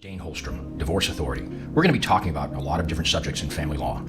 Dayn Holstrom, Divorce Authority. We're going to be talking about a lot of different subjects in family law.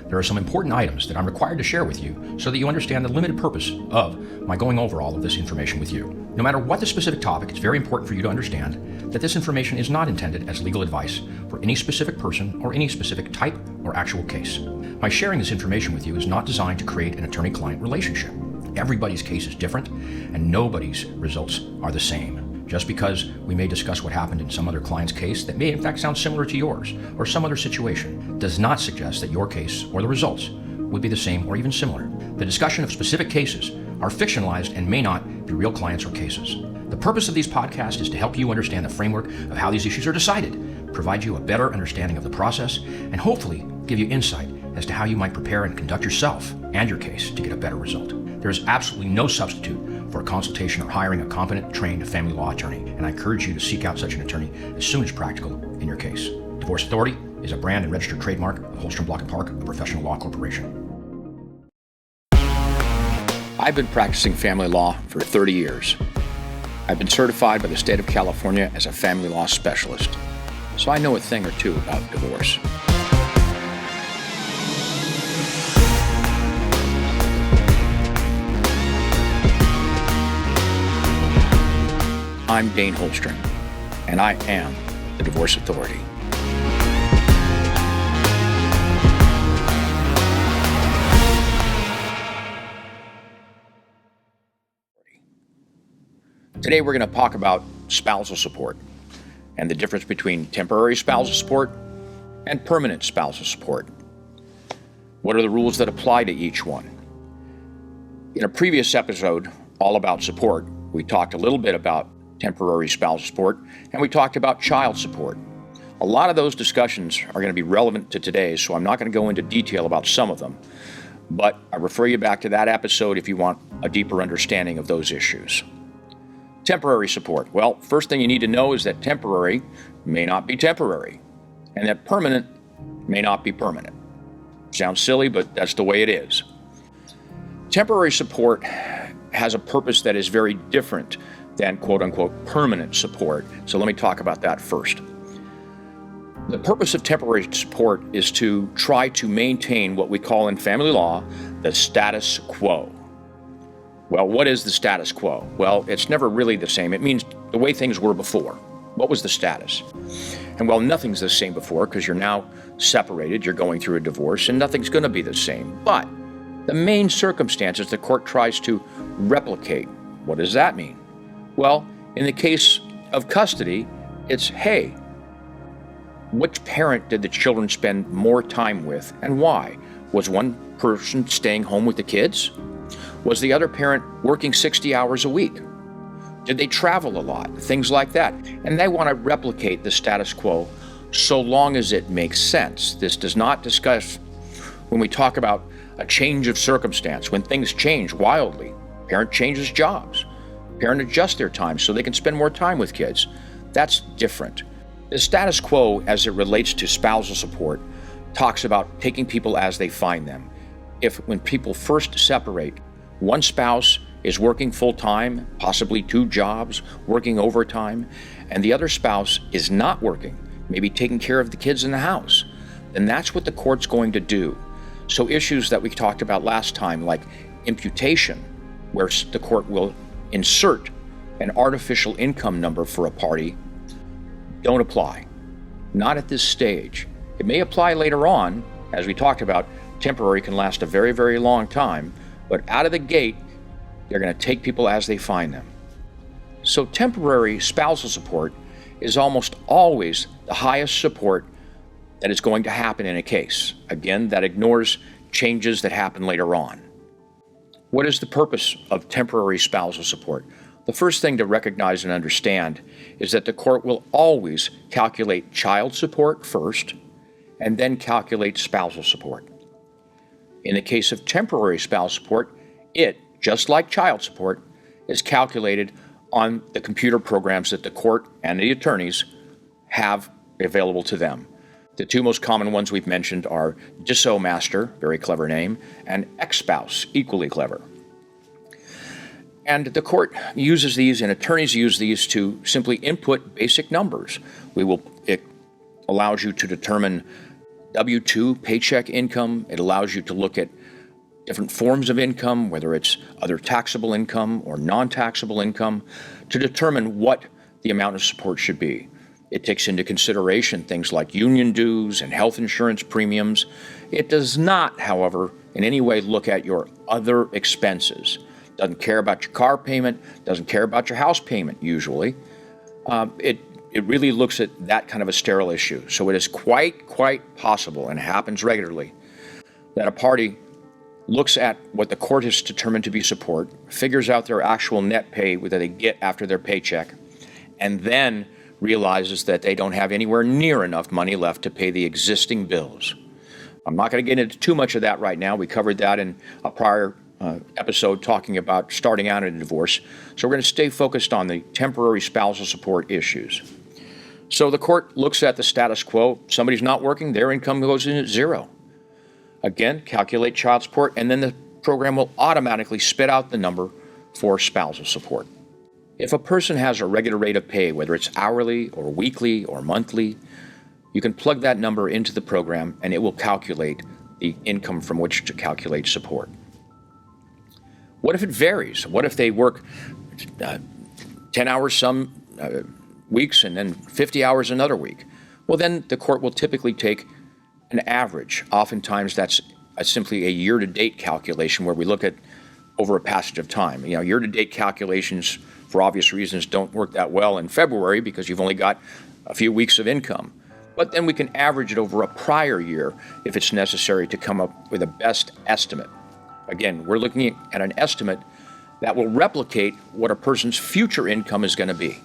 There are some important items that I'm required to share with you so that you understand the limited purpose of my going over all of this information with you. No matter what the specific topic, it's very important for you to understand that this information is not intended as legal advice for any specific person or any specific type or actual case. My sharing this information with you is not designed to create an attorney-client relationship. Everybody's case is different, and nobody's results are the same. Just because we may discuss what happened in some other client's case that may in fact sound similar to yours or some other situation does not suggest that your case or the results would be the same or even similar. The discussion of specific cases are fictionalized and may not be real clients or cases. The purpose of these podcasts is to help you understand the framework of how these issues are decided, provide you a better understanding of the process, and hopefully give you insight as to how you might prepare and conduct yourself and your case to get a better result. There is absolutely no substitute for a consultation or hiring a competent, trained family law attorney, and I encourage you to seek out such an attorney as soon as practical in your case. Divorce Authority is a brand and registered trademark of Holstrom Block & Park, a professional law corporation. I've been practicing family law for 30 years. I've been certified by the state of California as a family law specialist, so I know a thing or two about divorce. I'm Dayn Holstrom, and I am the Divorce Authority. Today we're going to talk about spousal support and the difference between temporary spousal support and permanent spousal support. What are the rules that apply to each one? In a previous episode, all about support, we talked a little bit about temporary spousal support, and we talked about child support. A lot of those discussions are going to be relevant to today, so I'm not going to go into detail about some of them, but I refer you back to that episode if you want a deeper understanding of those issues. Temporary support. Well, first thing you need to know is that temporary may not be temporary, and that permanent may not be permanent. Sounds silly, but that's the way it is. Temporary support has a purpose that is very different than quote-unquote permanent support. So let me talk about that first. The purpose of temporary support is to try to maintain what we call in family law the status quo. Well, what is the status quo? Well, it's never really the same. It means the way things were before. What was the status? And well, nothing's the same before because you're now separated, you're going through a divorce, and nothing's going to be the same. But the main circumstances the court tries to replicate. What does that mean? Well, in the case of custody, it's, hey, which parent did the children spend more time with and why? Was one person staying home with the kids? Was the other parent working 60 hours a week? Did they travel a lot? Things like that. And they want to replicate the status quo so long as it makes sense. This does not discuss when we talk about a change of circumstance, when things change wildly. Parent changes jobs. Parent adjusts their time so they can spend more time with kids. That's different. The status quo, as it relates to spousal support, talks about taking people as they find them. If when people first separate, one spouse is working full-time, possibly 2 jobs, working overtime, and the other spouse is not working, maybe taking care of the kids in the house, then that's what the court's going to do. So issues that we talked about last time, like imputation, where the court will insert an artificial income number for a party, don't apply. Not at this stage. It may apply later on. As we talked about, temporary can last a very, very long time, but out of the gate, they're going to take people as they find them. So temporary spousal support is almost always the highest support that is going to happen in a case. Again, that ignores changes that happen later on. What is the purpose of temporary spousal support? The first thing to recognize and understand is that the court will always calculate child support first and then calculate spousal support. In the case of temporary spousal support, it, just like child support, is calculated on the computer programs that the court and the attorneys have available to them. The 2 most common ones we've mentioned are DissoMaster, very clever name, and Xspouse, equally clever. And the court uses these, and attorneys use these to simply input basic numbers. It allows you to determine W-2 paycheck income. It allows you to look at different forms of income, whether it's other taxable income or non-taxable income, to determine what the amount of support should be. It takes into consideration things like union dues and health insurance premiums. It does not, however, in any way look at your other expenses. Doesn't care about your car payment, doesn't care about your house payment usually. It really looks at that kind of a sterile issue. So it is quite possible, and happens regularly, that a party looks at what the court has determined to be support, figures out their actual net pay that they get after their paycheck, and then realizes that they don't have anywhere near enough money left to pay the existing bills. I'm not going to get into too much of that right now. We covered that in a prior episode talking about starting out in a divorce. So we're going to stay focused on the temporary spousal support issues. So the court looks at the status quo. Somebody's not working, their income goes in at zero. Again, calculate child support, and then the program will automatically spit out the number for spousal support. If a person has a regular rate of pay, whether it's hourly or weekly or monthly, you can plug that number into the program and it will calculate the income from which to calculate support. What if it varies? What if they work 10 hours some weeks and then 50 hours another week? Well, then the court will typically take an average. Oftentimes that's simply a year-to-date calculation where we look at over a passage of time. Year-to-date calculations, for obvious reasons, don't work that well in February because you've only got a few weeks of income. But then we can average it over a prior year if it's necessary to come up with a best estimate. Again, we're looking at an estimate that will replicate what a person's future income is going to be.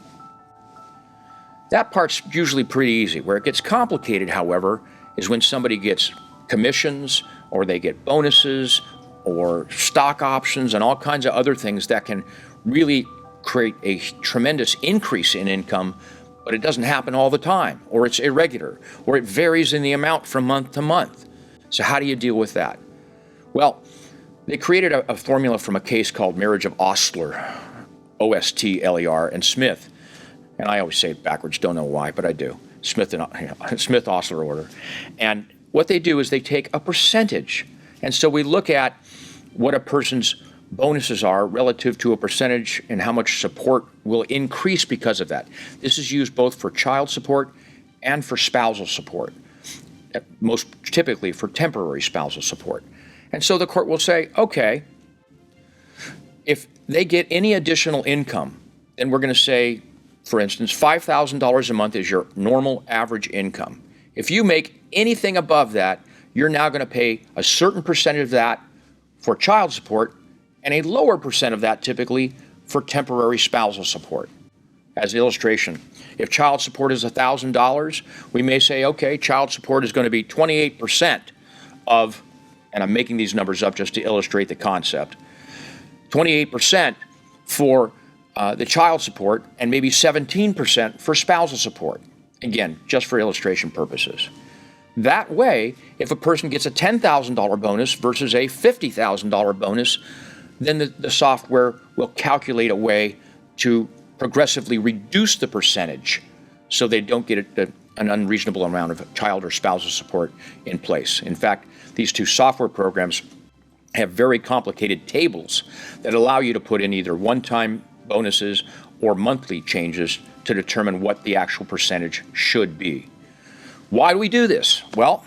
That part's usually pretty easy. Where it gets complicated, however, is when somebody gets commissions or they get bonuses or stock options and all kinds of other things that can really create a tremendous increase in income, but it doesn't happen all the time, or it's irregular, or it varies in the amount from month to month. So how do you deal with that? Well, they created a formula from a case called Marriage of Ostler, O-S-T-L-E-R, and Smith. And I always say it backwards, don't know why, but I do. Smith-Ostler order. And what they do is they take a percentage. And so we look at what a person's bonuses are relative to a percentage and how much support will increase because of that. This is used both for child support and for spousal support, most typically for temporary spousal support. And so the court will say, okay, if they get any additional income, then we're going to say, for instance, $5,000 a month is your normal average income. If you make anything above that, you're now going to pay a certain percentage of that for child support and a lower percent of that typically for temporary spousal support. As an illustration, if child support is $1,000, we may say, okay, child support is going to be 28% of, and I'm making these numbers up just to illustrate the concept, 28% for the child support and maybe 17% for spousal support. Again, just for illustration purposes. That way, if a person gets a $10,000 bonus versus a $50,000 bonus, then the software will calculate a way to progressively reduce the percentage so they don't get an unreasonable amount of child or spousal support in place. In fact, these two software programs have very complicated tables that allow you to put in either one-time bonuses or monthly changes to determine what the actual percentage should be. Why do we do this? Well,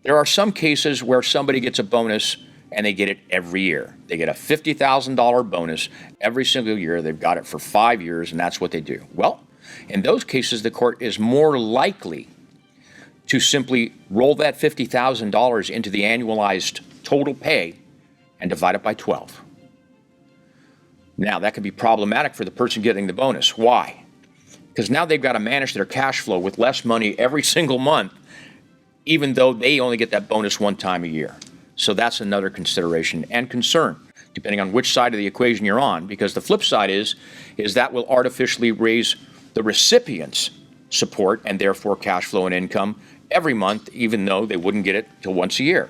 there are some cases where somebody gets a bonus and they get it every year. They get a $50,000 bonus every single year. They've got it for 5 years, and that's what they do. Well, in those cases, the court is more likely to simply roll that $50,000 into the annualized total pay and divide it by 12. Now, that can be problematic for the person getting the bonus. Why? Because now they've got to manage their cash flow with less money every single month, even though they only get that bonus one time a year. So that's another consideration and concern, depending on which side of the equation you're on, because the flip side is that will artificially raise the recipient's support and therefore cash flow and income every month, even though they wouldn't get it till once a year.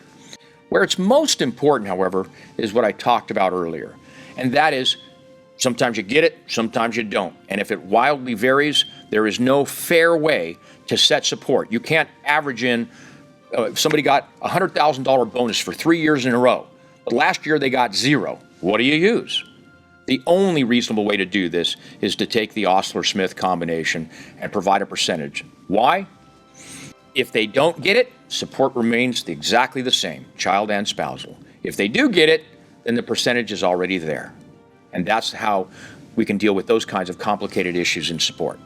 Where it's most important, however, is what I talked about earlier, and that is Sometimes you get it, sometimes you don't. And if it wildly varies, there is no fair way to set support. You can't average in, if somebody got a $100,000 bonus for 3 years in a row, but last year they got zero. What do you use? The only reasonable way to do this is to take the Osler-Smith combination and provide a percentage. Why? If they don't get it, support remains exactly the same, child and spousal. If they do get it, then the percentage is already there. And that's how we can deal with those kinds of complicated issues in support.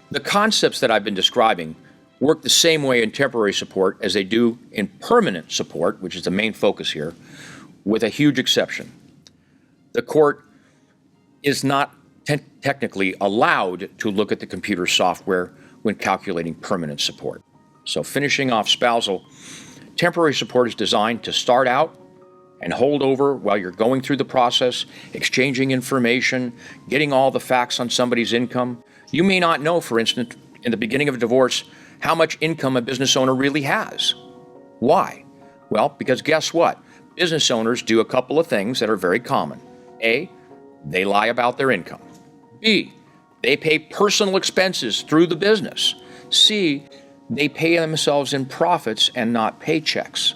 The concepts that I've been describing work the same way in temporary support as they do in permanent support, which is the main focus here, with a huge exception. The court is not technically allowed to look at the computer software when calculating permanent support. So finishing off spousal, temporary support is designed to start out and hold over while you're going through the process, exchanging information, getting all the facts on somebody's income. You may not know, for instance, in the beginning of a divorce, how much income a business owner really has. Why? Well, because guess what? Business owners do a couple of things that are very common. A, they lie about their income. B, they pay personal expenses through the business. C, they pay themselves in profits and not paychecks.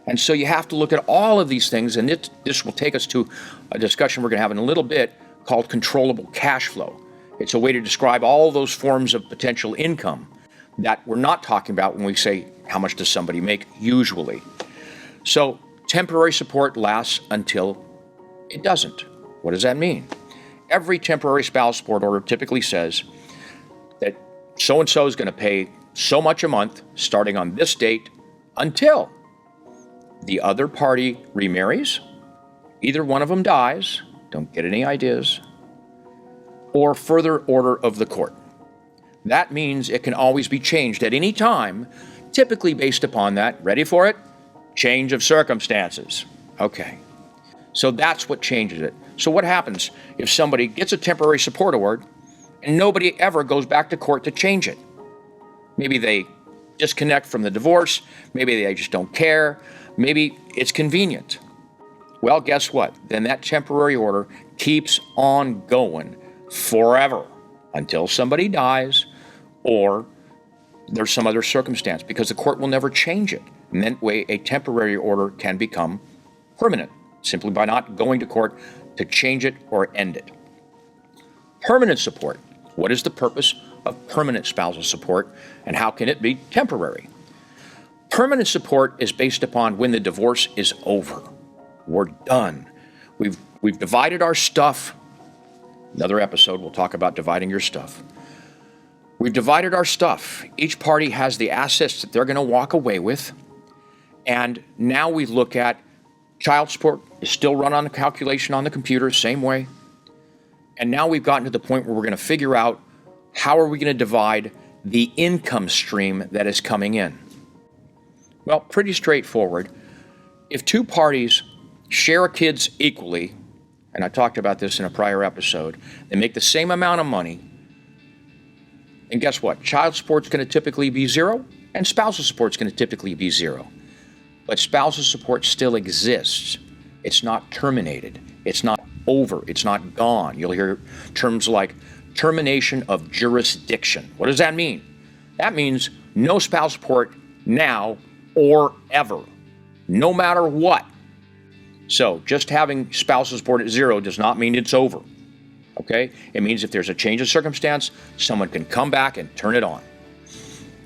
And so you have to look at all of these things, and this will take us to a discussion we're going to have in a little bit called controllable cash flow. It's a way to describe all those forms of potential income that we're not talking about when we say, how much does somebody make usually? So temporary support lasts until it doesn't. What does that mean? Every temporary spousal support order typically says that so-and-so is going to pay so much a month starting on this date until the other party remarries, either one of them dies, don't get any ideas, or further order of the court. That means it can always be changed at any time, typically based upon that, ready for it? Change of circumstances. Okay. So that's what changes it. So what happens if somebody gets a temporary support award and nobody ever goes back to court to change it? Maybe they disconnect from the divorce, maybe they just don't care, maybe it's convenient. Well, guess what? Then that temporary order keeps on going forever until somebody dies or there's some other circumstance, because the court will never change it. And that way a temporary order can become permanent, simply by not going to court to change it or end it. Permanent support. What is the purpose of permanent spousal support, and how can it be temporary? Permanent support is based upon when the divorce is over. We're done. We've divided our stuff. Another episode, we'll talk about dividing your stuff. We've divided our stuff. Each party has the assets that they're going to walk away with. And now we look at child support is still run on the calculation on the computer, same way. And now we've gotten to the point where we're going to figure out how are we going to divide the income stream that is coming in. Well, pretty straightforward. If two parties share kids equally, and I talked about this in a prior episode, they make the same amount of money, and guess what? Child support's going to typically be zero, and spousal support's going to typically be zero. But spousal support still exists. It's not terminated. It's not over. It's not gone. You'll hear terms like termination of jurisdiction. What does that mean? That means no spousal support now or ever, no matter what. So just having spousal support at zero does not mean it's over. Okay? It means if there's a change of circumstance, someone can come back and turn it on.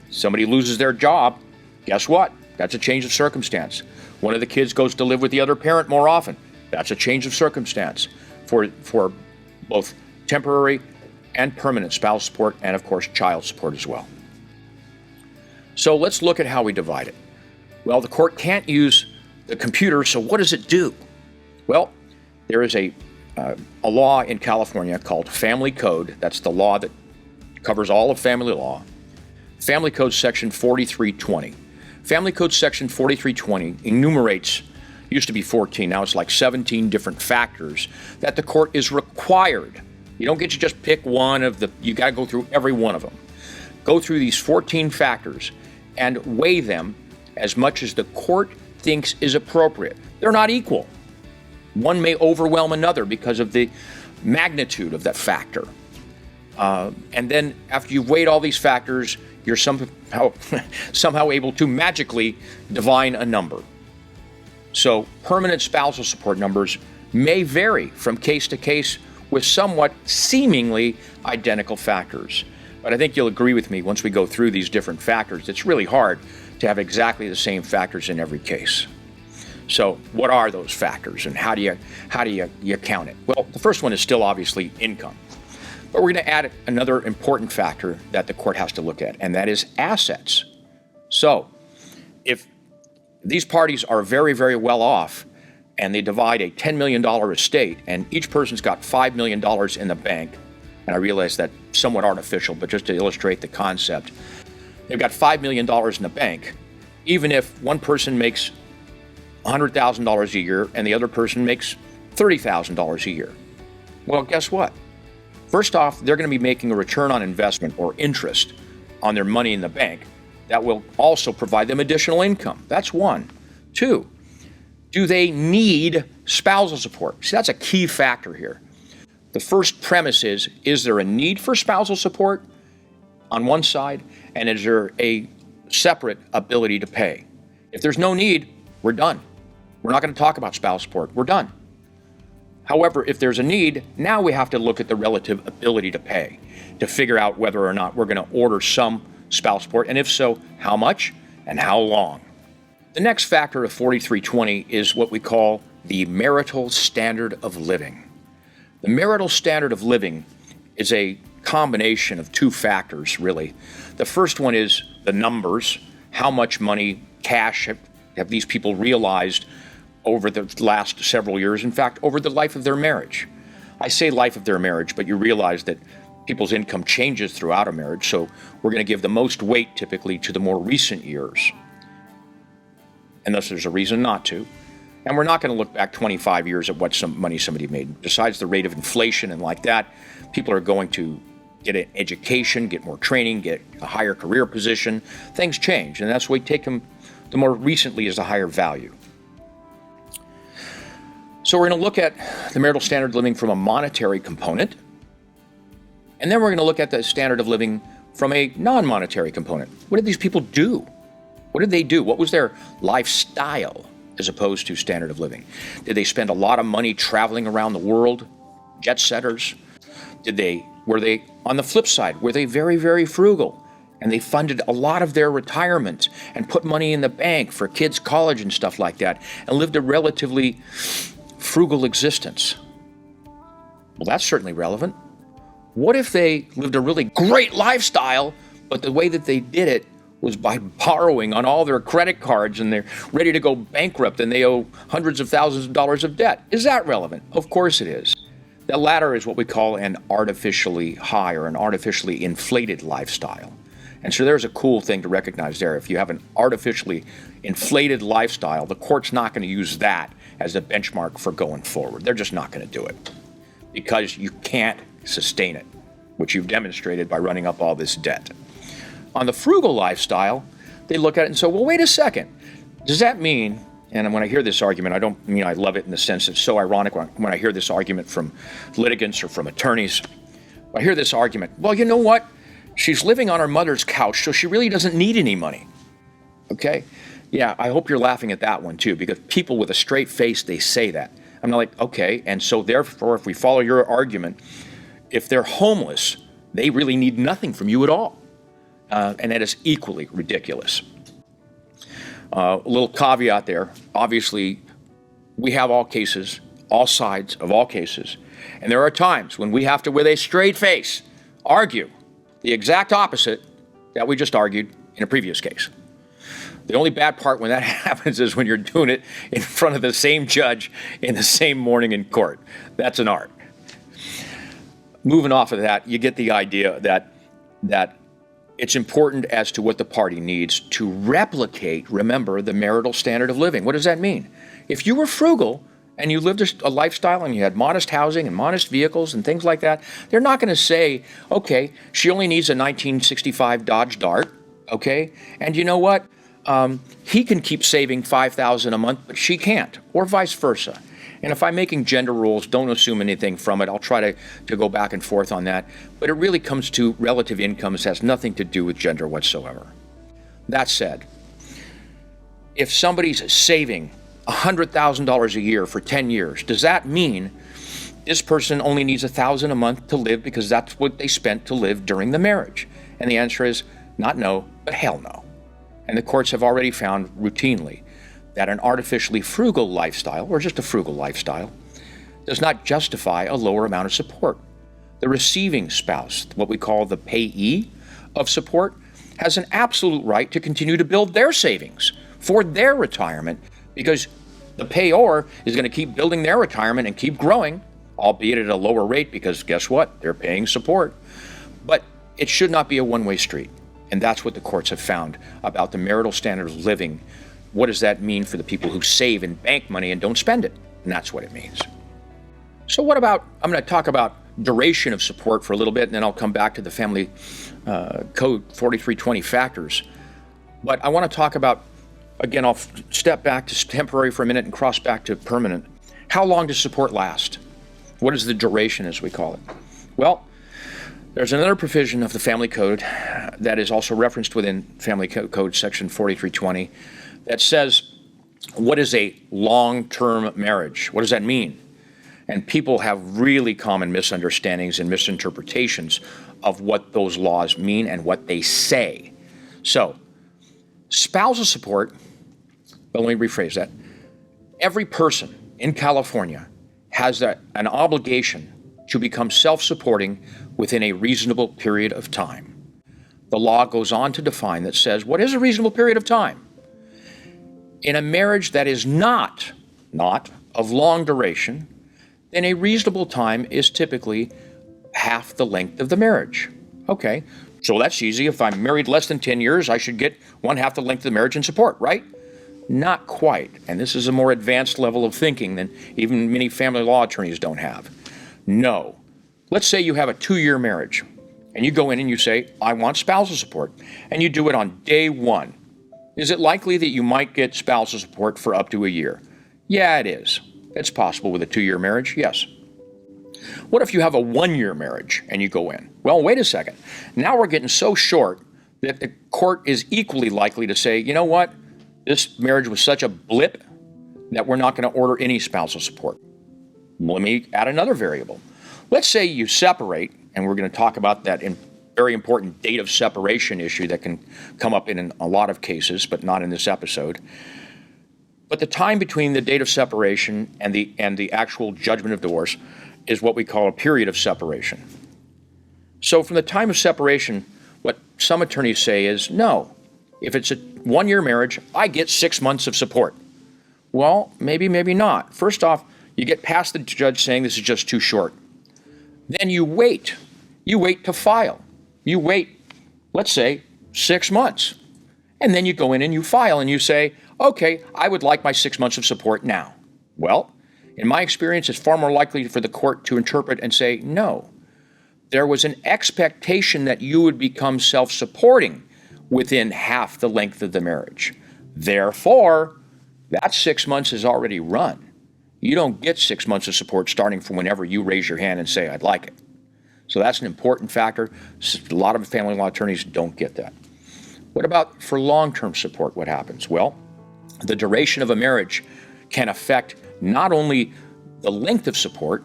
Somebody loses their job, guess what? That's a change of circumstance. One of the kids goes to live with the other parent more often. That's a change of circumstance for both temporary and permanent spousal support, and of course child support as well. So let's look at how we divide it. Well, the court can't use the computer, so what does it do? Well, there is a law in California called Family Code. That's the law that covers all of family law. Family Code Section 4320. Family Code Section 4320 enumerates, used to be 14, now it's like 17 different factors that the court is required. You don't get to just pick one of the, you got to go through every one of them. Go through these 14 factors and weigh them as much as the court thinks is appropriate. They're not equal. One may overwhelm another because of the magnitude of that factor. And then after you've weighed all these factors, you're somehow able to magically divine a number. So permanent spousal support numbers may vary from case to case with somewhat seemingly identical factors. But I think you'll agree with me once we go through these different factors, it's really hard to have exactly the same factors in every case. So what are those factors and how do you count it? Well, the first one is still obviously income. But we're going to add another important factor that the court has to look at, and that is assets. So if these parties are very, very well off and they divide a $10 million estate and each person's got $5 million in the bank, and I realize that's somewhat artificial, but just to illustrate the concept, they've got $5 million in the bank, even if one person makes $100,000 a year and the other person makes $30,000 a year. Well, guess what? First off, they're going to be making a return on investment or interest on their money in the bank that will also provide them additional income. That's one. Two, do they need spousal support? See, that's a key factor here. The first premise is there a need for spousal support on one side, and is there a separate ability to pay? If there's no need, we're done. We're not going to talk about spousal support. We're done. However, if there's a need, now we have to look at the relative ability to pay to figure out whether or not we're going to order some spousal support, and if so, how much and how long. The next factor of 4320 is what we call the marital standard of living. The marital standard of living is a combination of two factors, really. The first one is the numbers. How much money, cash, have these people realized over the last several years, in fact, over the life of their marriage. I say life of their marriage, but you realize that people's income changes throughout a marriage, so we're going to give the most weight typically to the more recent years, unless there's a reason not to. And we're not going to look back 25 years at what money somebody made. Besides the rate of inflation and like that, people are going to get an education, get more training, get a higher career position. Things change, and that's why we take them the more recently as a higher value. So we're going to look at the marital standard of living from a monetary component, and then we're going to look at the standard of living from a non-monetary component. What did these people do? What did they do? What was their lifestyle as opposed to standard of living? Did they spend a lot of money traveling around the world, jet setters? Were they, on the flip side, were they very, very frugal? And they funded a lot of their retirement and put money in the bank for kids' college and stuff like that, and lived a relatively frugal existence. Well, that's certainly relevant. What if they lived a really great lifestyle, but the way that they did it was by borrowing on all their credit cards and they're ready to go bankrupt and they owe hundreds of thousands of dollars of debt? Is that relevant? Of course it is. The latter is what we call an artificially high or an artificially inflated lifestyle. And so there's a cool thing to recognize there. If you have an artificially inflated lifestyle, the court's not going to use that as a benchmark for going forward. They're just not going to do it because you can't sustain it, which you've demonstrated by running up all this debt. On the frugal lifestyle, they look at it and say, well, wait a second. Does that mean, and when I hear this argument, I don't mean I love it in the sense it's so ironic when I hear this argument from litigants or from attorneys. I hear this argument, well, you know what? She's living on her mother's couch, so she really doesn't need any money. Okay? Yeah, I hope you're laughing at that one too, because people with a straight face, they say that. I'm not like, okay, and so therefore, if we follow your argument, if they're homeless, they really need nothing from you at all. And that is equally ridiculous. A little caveat there. Obviously, we have all cases, all sides of all cases. And there are times when we have to, with a straight face, argue the exact opposite that we just argued in a previous case. The only bad part when that happens is when you're doing it in front of the same judge in the same morning in court. That's an art. Moving off of that, you get the idea that it's important as to what the party needs to replicate, remember, the marital standard of living. What does that mean? If you were frugal and you lived a lifestyle and you had modest housing and modest vehicles and things like that, they're not going to say, okay, she only needs a 1965 Dodge Dart, okay? And you know what? He can keep saving $5,000 a month, but she can't, or vice versa. And if I'm making gender rules, don't assume anything from it. I'll try to go back and forth on that. But it really comes to relative incomes, has nothing to do with gender whatsoever. That said, if somebody's saving $100,000 a year for 10 years, does that mean this person only needs $1,000 a month to live because that's what they spent to live during the marriage? And the answer is not no, but hell no. And the courts have already found routinely that an artificially frugal lifestyle, or just a frugal lifestyle, does not justify a lower amount of support. The receiving spouse, what we call the payee of support, has an absolute right to continue to build their savings for their retirement, because the payor is going to keep building their retirement and keep growing, albeit at a lower rate, because guess what? They're paying support. But it should not be a one-way street. And that's what the courts have found about the marital standard of living. What does that mean for the people who save and bank money and don't spend it? And that's what it means. So what about, I'm going to talk about duration of support for a little bit, and then I'll come back to the Family Code 4320 factors. But I want to talk about, again, I'll step back to temporary for a minute and cross back to permanent. How long does support last? What is the duration, as we call it? Well, there's another provision of the Family Code that is also referenced within Family Code section 4320 that says, what is a long-term marriage? What does that mean? And people have really common misunderstandings and misinterpretations of what those laws mean and what they say. So, spousal support, but let me rephrase that. Every person in California has an obligation to become self-supporting within a reasonable period of time. The law goes on to define that says, what is a reasonable period of time? In a marriage that is not of long duration, then a reasonable time is typically half the length of the marriage. Okay, so that's easy. If I'm married less than 10 years, I should get one half the length of the marriage in support, right? Not quite. And this is a more advanced level of thinking than even many family law attorneys don't have. No. Let's say you have a 2-year marriage, and you go in and you say, I want spousal support, and you do it on day 1. Is it likely that you might get spousal support for up to a year? Yeah, it is. It's possible with a 2-year marriage, yes. What if you have a 1-year marriage and you go in? Well, wait a second. Now we're getting so short that the court is equally likely to say, you know what? This marriage was such a blip that we're not going to order any spousal support. Let me add another variable. Let's say you separate, and we're going to talk about that very important date of separation issue that can come up in a lot of cases, but not in this episode. But the time between the date of separation and the actual judgment of divorce is what we call a period of separation. So from the time of separation, what some attorneys say is, no, if it's a 1-year marriage, I get 6 months of support. Well, maybe, maybe not. First off, you get past the judge saying this is just too short. Then you wait. You wait to file. You wait, let's say, 6 months. And then you go in and you file and you say, okay, I would like my 6 months of support now. Well, in my experience, it's far more likely for the court to interpret and say, no, there was an expectation that you would become self-supporting within half the length of the marriage. Therefore, that 6 months is already run. You don't get 6 months of support starting from whenever you raise your hand and say, I'd like it. So that's an important factor. A lot of family law attorneys don't get that. What about for long-term support? What happens? Well, the duration of a marriage can affect not only the length of support,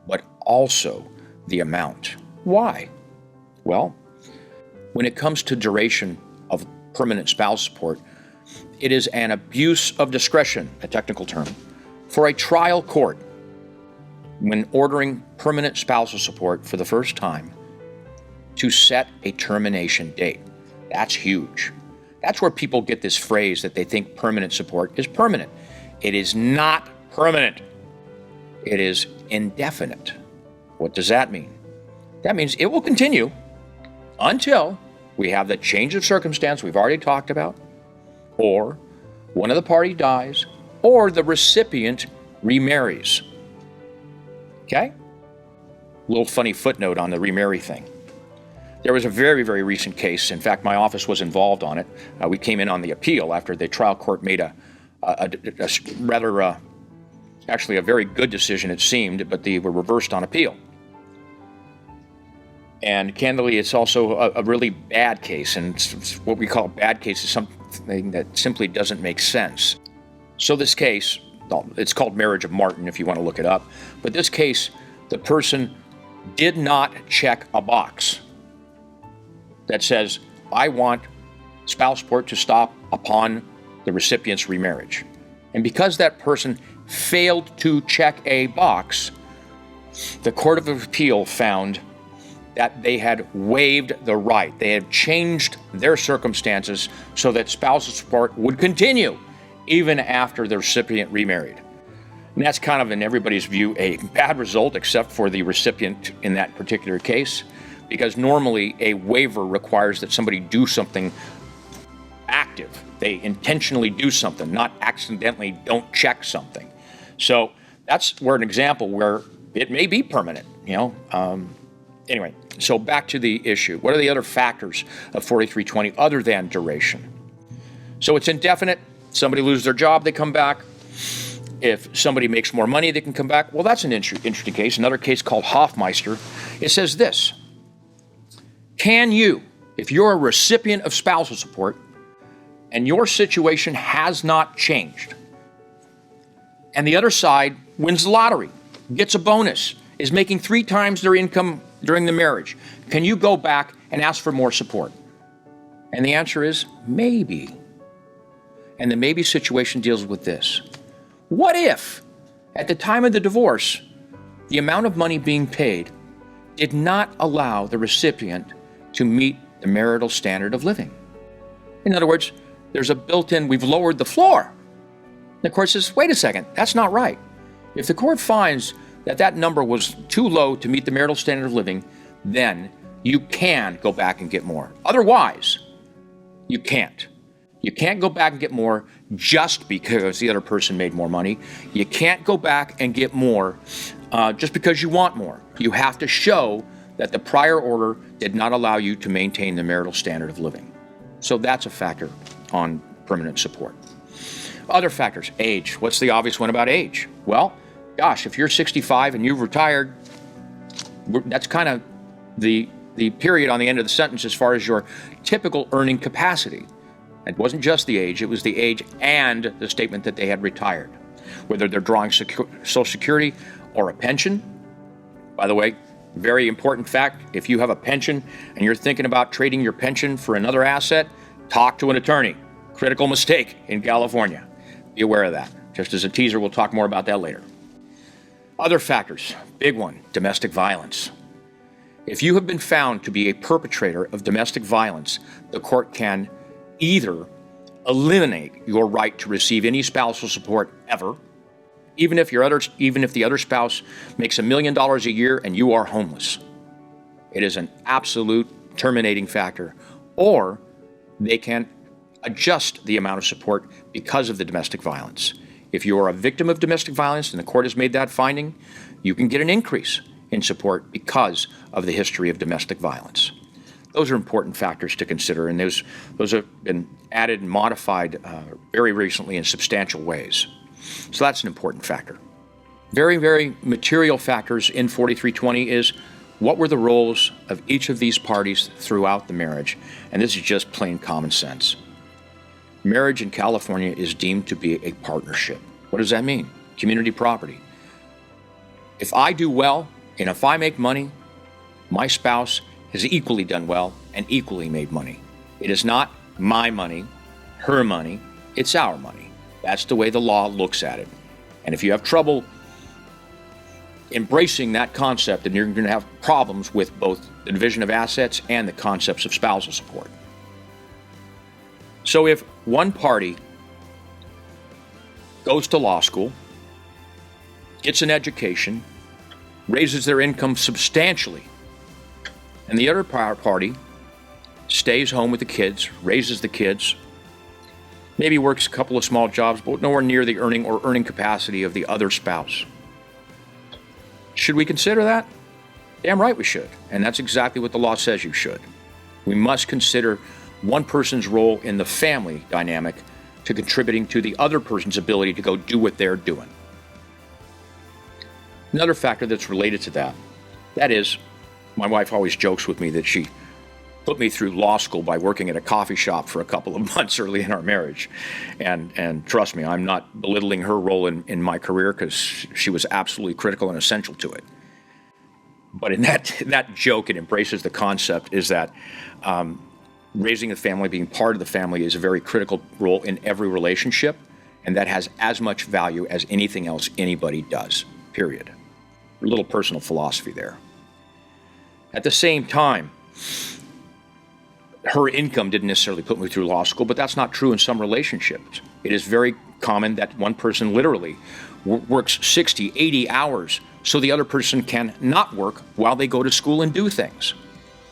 but also the amount. Why? Well, when it comes to duration of permanent spousal support, it is an abuse of discretion, a technical term, for a trial court when ordering permanent spousal support for the first time to set a termination date. That's huge. That's where people get this phrase that they think permanent support is permanent. It is not permanent. It is indefinite. What does that mean? That means it will continue until we have the change of circumstance we've already talked about, or one of the parties dies, or the recipient remarries. Okay? Little funny footnote on the remarry thing. There was a very, very recent case. In fact, my office was involved on it. We came in on the appeal after the trial court made a rather Actually, a very good decision, it seemed, but they were reversed on appeal. And candidly, it's also a really bad case, and it's what we call a bad case is something that simply doesn't make sense. So this case, it's called Marriage of Martin if you want to look it up, but this case, the person did not check a box that says, I want spousal support to stop upon the recipient's remarriage. And because that person failed to check a box, the Court of Appeal found that they had waived the right. They had changed their circumstances so that spousal support would continue even after the recipient remarried. And that's kind of, in everybody's view, a bad result, except for the recipient in that particular case, because normally a waiver requires that somebody do something active. They intentionally do something, not accidentally don't check something. So that's where an example where it may be permanent, Anyway, so back to the issue. What are the other factors of 4320 other than duration? So it's indefinite. Somebody loses their job, they come back. If somebody makes more money, they can come back. Well, that's an interesting case. Another case called Hofmeister. It says this: can you, if you're a recipient of spousal support and your situation has not changed, and the other side wins the lottery, gets a bonus, is making 3 times their income during the marriage, can you go back and ask for more support? And the answer is maybe. And the maybe situation deals with this. What if, at the time of the divorce, the amount of money being paid did not allow the recipient to meet the marital standard of living? In other words, there's a built-in, we've lowered the floor. The court says, wait a second, that's not right. If the court finds that number was too low to meet the marital standard of living, then you can go back and get more. Otherwise, you can't. You can't go back and get more just because the other person made more money. You can't go back and get more just because you want more. You have to show that the prior order did not allow you to maintain the marital standard of living. So that's a factor on permanent support. Other factors, age. What's the obvious one about age? Well, gosh, if you're 65 and you've retired, that's kind of the period on the end of the sentence as far as your typical earning capacity. It wasn't just the age, it was the age and the statement that they had retired. Whether they're drawing Social Security or a pension. By the way, very important fact, if you have a pension and you're thinking about trading your pension for another asset, talk to an attorney. Critical mistake in California. Be aware of that. Just as a teaser, we'll talk more about that later. Other factors, big one, domestic violence. If you have been found to be a perpetrator of domestic violence, the court can either eliminate your right to receive any spousal support ever, even if the other spouse makes $1 million a year and you are homeless. It is an absolute terminating factor, or they can adjust the amount of support because of the domestic violence. If you are a victim of domestic violence and the court has made that finding, you can get an increase in support because of the history of domestic violence. Those are important factors to consider, and those have been added and modified very recently in substantial ways. So that's an important factor. Very, very material factors in 4320 is what were the roles of each of these parties throughout the marriage, and this is just plain common sense. Marriage in California is deemed to be a partnership. What does that mean? Community property. If I do well and if I make money, my spouse has equally done well and equally made money. It is not my money, her money, it's our money. That's the way the law looks at it. And if you have trouble embracing that concept, then you're going to have problems with both the division of assets and the concepts of spousal support. So if one party goes to law school, gets an education, raises their income substantially, and the other party stays home with the kids, raises the kids, maybe works a couple of small jobs, but nowhere near the earning capacity of the other spouse. Should we consider that? Damn right we should. And that's exactly what the law says you should. We must consider one person's role in the family dynamic to contributing to the other person's ability to go do what they're doing. Another factor that's related to that is, my wife always jokes with me that she put me through law school by working at a coffee shop for a couple of months early in our marriage. And trust me, I'm not belittling her role in my career, because she was absolutely critical and essential to it. But in that joke, it embraces the concept is that raising a family, being part of the family, is a very critical role in every relationship, and that has as much value as anything else anybody does, period. A little personal philosophy there. At the same time, her income didn't necessarily put me through law school, but that's not true in some relationships. It is very common that one person literally works 60, 80 hours so the other person can not work while they go to school and do things.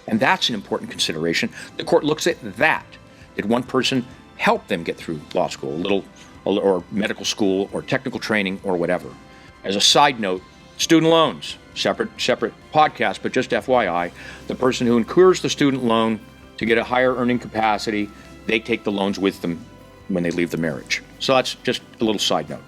And that's an important consideration. The court looks at that. Did one person help them get through law school, or medical school, or technical training, or whatever? As a side note, student loans, separate podcast, but just FYI, the person who incurs the student loan to get a higher earning capacity, they take the loans with them when they leave the marriage. So that's just a little side note.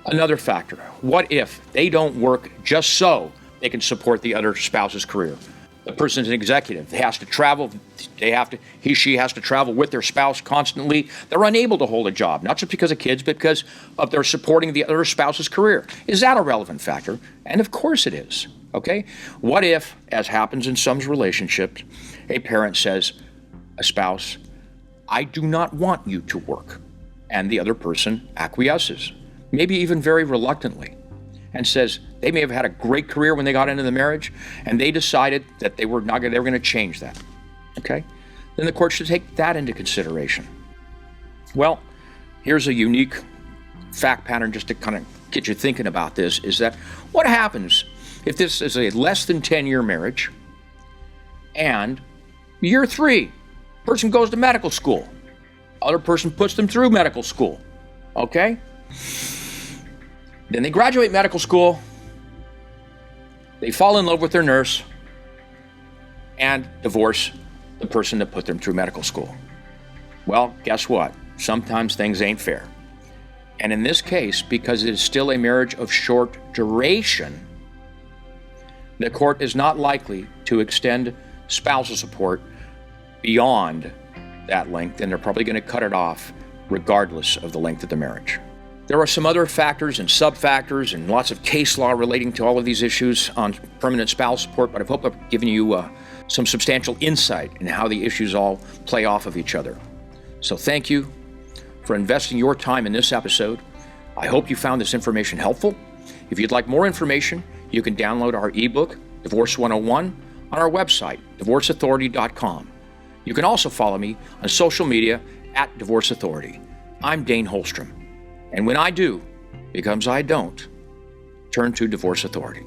Another factor, what if they don't work just so they can support the other spouse's career? The person's an executive. They has to travel. She has to travel with their spouse constantly. They're unable to hold a job, not just because of kids, but because of their supporting the other spouse's career. Is that a relevant factor? And of course it is. Okay? What if, as happens in some relationships, a parent says, a spouse, I do not want you to work. And the other person acquiesces, maybe even very reluctantly, and says they may have had a great career when they got into the marriage, and they decided that they were going to change that. Okay? Then the court should take that into consideration. Well, here's a unique fact pattern just to kind of get you thinking about this, is that what happens if this is a less than 10-year marriage, and year 3, person goes to medical school, other person puts them through medical school, okay? Then they graduate medical school, they fall in love with their nurse, and divorce the person that put them through medical school. Well, guess what? Sometimes things ain't fair. And in this case, because it is still a marriage of short duration, the court is not likely to extend spousal support beyond that length, and they're probably going to cut it off regardless of the length of the marriage. There are some other factors and sub-factors and lots of case law relating to all of these issues on permanent spousal support, but I hope I've given you some substantial insight in how the issues all play off of each other. So thank you for investing your time in this episode. I hope you found this information helpful. If you'd like more information, you can download our ebook, Divorce 101, on our website, divorceauthority.com. You can also follow me on social media at Divorce Authority. I'm Dayn Holstrom. And when I do, because I don't, turn to Divorce Authority.